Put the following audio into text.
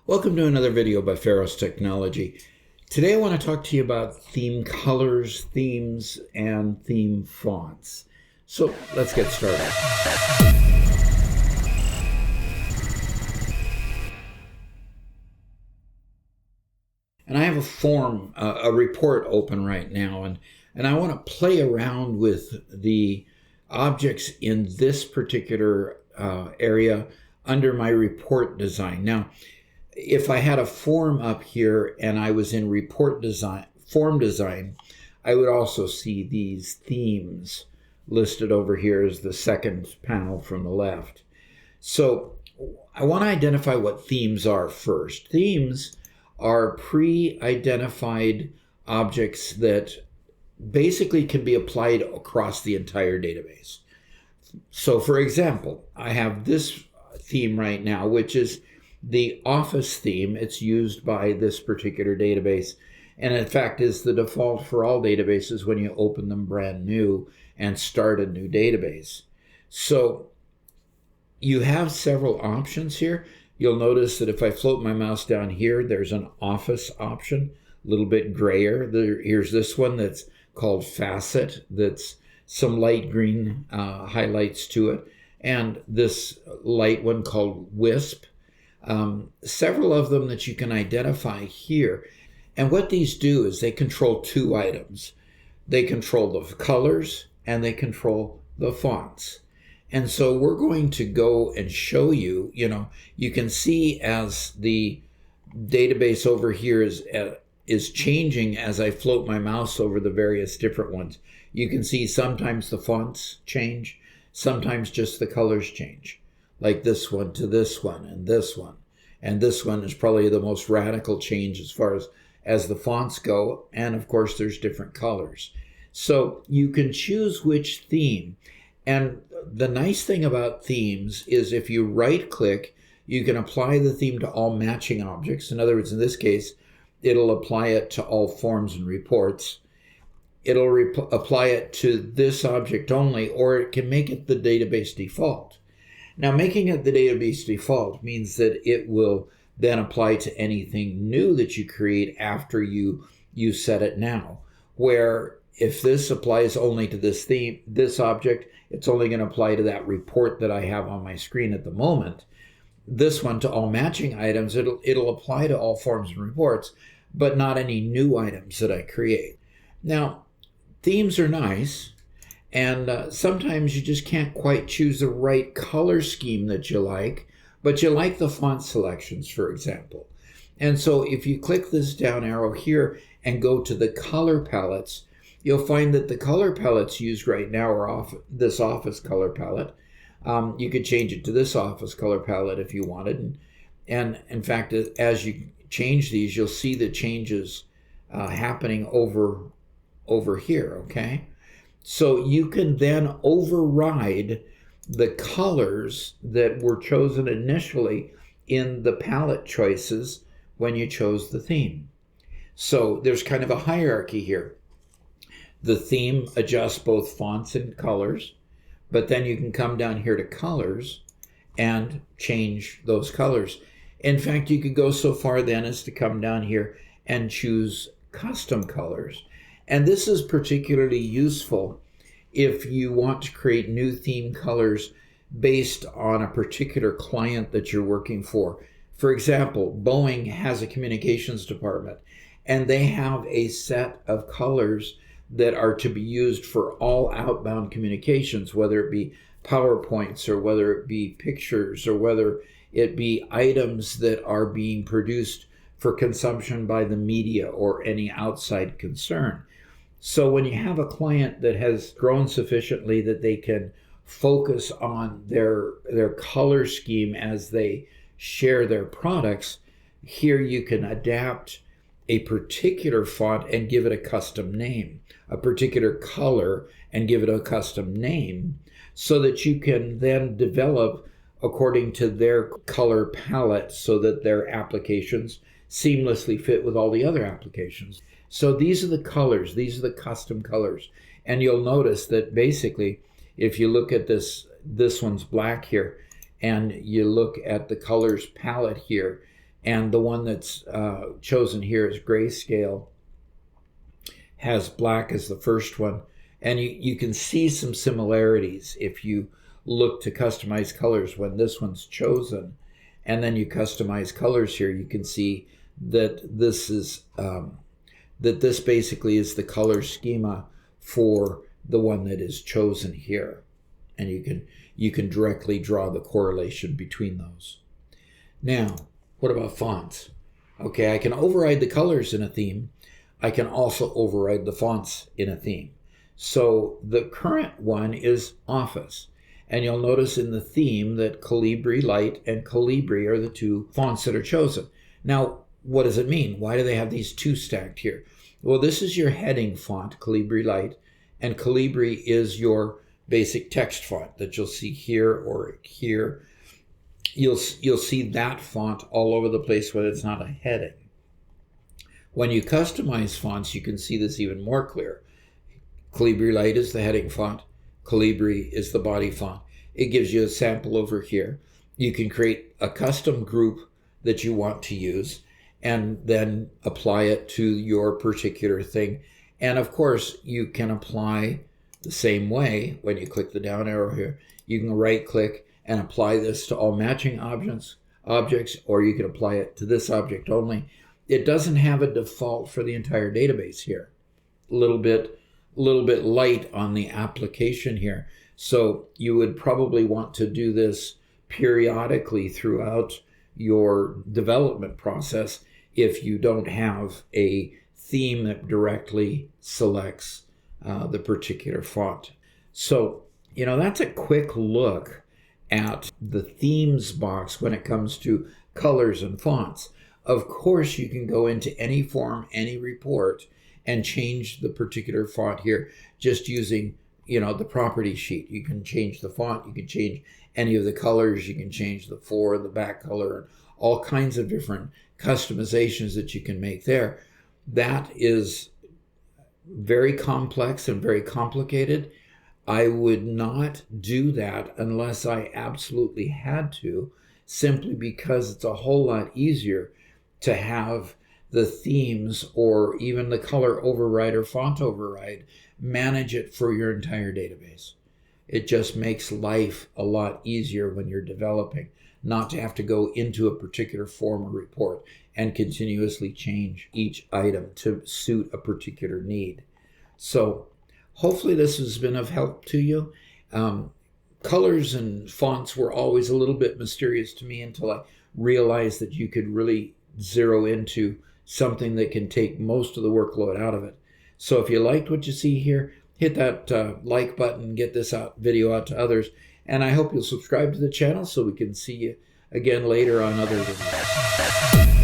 Welcome to another video by Pharos Technology. Today I want to talk to you about theme colors, themes, and theme fonts. So let's get started. And I have a form, a report open right now, and I want to play around with the objects in this particular area under my report design. Now, if I had a form up here and I was in report design, form design, I would also see these themes listed over here as the second panel from the left. So I want to identify what themes are first. Themes are pre-identified objects that basically can be applied across the entire database. So for example, I have this theme right now, which is the Office theme. It's used by this particular database, and in fact is the default for all databases when you open them brand new and start a new database. So you have several options here. You'll notice that if I float my mouse down here, there's an Office option, a little bit grayer. Here's this one that's called Facet, that's some light green highlights to it, and this light one called Wisp. Several of them that you can identify here. And what these do is they control two items. They control the colors and they control the fonts. And so we're going to go and show you, you can see as the database over here is changing as I float my mouse over the various different ones. You can see sometimes the fonts change, sometimes just the colors change. Like this one to this one and this one. And this one is probably the most radical change as far as the fonts go. And of course, there's different colors. So you can choose which theme. And the nice thing about themes is if you right click, you can apply the theme to all matching objects. In other words, in this case, it'll apply it to all forms and reports. It'll apply it to this object only, or it can make it the database default. Now, making it the database default means that it will then apply to anything new that you create after you set it now. Where if this applies only to this theme, this object, it's only going to apply to that report that I have on my screen at the moment. This one to all matching items, it'll apply to all forms and reports, but not any new items that I create. Now, themes are nice. And sometimes you just can't quite choose the right color scheme that you like, but you like the font selections, for example. And so if you click this down arrow here and go to the color palettes, you'll find that the color palettes used right now are this Office color palette. You could change it to this Office color palette if you wanted. And in fact, as you change these, you'll see the changes happening over here, okay? So you can then override the colors that were chosen initially in the palette choices when you chose the theme. So there's kind of a hierarchy here. The theme adjusts both fonts and colors, but then you can come down here to colors and change those colors. In fact, you could go so far then as to come down here and choose custom colors. And this is particularly useful if you want to create new theme colors based on a particular client that you're working for. For example, Boeing has a communications department, and they have a set of colors that are to be used for all outbound communications, whether it be PowerPoints or whether it be pictures or whether it be items that are being produced for consumption by the media or any outside concern. So when you have a client that has grown sufficiently that they can focus on their color scheme as they share their products, here you can adapt a particular font and give it a custom name, a particular color and give it a custom name, so that you can then develop according to their color palette so that their applications seamlessly fit with all the other applications. So these are the colors, these are the custom colors. And you'll notice that basically, if you look at this one's black here, and you look at the colors palette here, And the one that's chosen here is grayscale, has black as the first one. And you can see some similarities if you look to customize colors when this one's chosen. And then you customize colors here, you can see that this is that this basically is the color schema for the one that is chosen here. And you can directly draw the correlation between those. Now, what about fonts? Okay, I can override the colors in a theme. I can also override the fonts in a theme. So the current one is Office. And you'll notice in the theme that Calibri Light and Calibri are the two fonts that are chosen. Now, what does it mean? Why do they have these two stacked here? Well, this is your heading font, Calibri Light, and Calibri is your basic text font that you'll see here or here. You'll see that font all over the place when it's not a heading. When you customize fonts, you can see this even more clear. Calibri Light is the heading font. Calibri is the body font. It gives you a sample over here. You can create a custom group that you want to use and then apply it to your particular thing. And of course, you can apply the same way when you click the down arrow here. You can right click and apply this to all matching objects, or you can apply it to this object only. It doesn't have a default for the entire database here. A little bit light on the application here. So you would probably want to do this periodically throughout your development process if you don't have a theme that directly selects the particular font. So, that's a quick look at the themes box when it comes to colors and fonts. Of course, you can go into any form, any report, and change the particular font here just using, the property sheet. You can change the font, you can change any of the colors, you can change the fore and the back color, and all kinds of different customizations that you can make there. That is very complex and very complicated. I would not do that unless I absolutely had to, simply because it's a whole lot easier to have the themes or even the color override or font override manage it for your entire database. It just makes life a lot easier when you're developing, not to have to go into a particular form or report and continuously change each item to suit a particular need. So hopefully this has been of help to you. Colors and fonts were always a little bit mysterious to me until I realized that you could really zero into something that can take most of the workload out of it. So if you liked what you see here, hit that like button, get this video out to others, and I hope you'll subscribe to the channel so we can see you again later on other videos.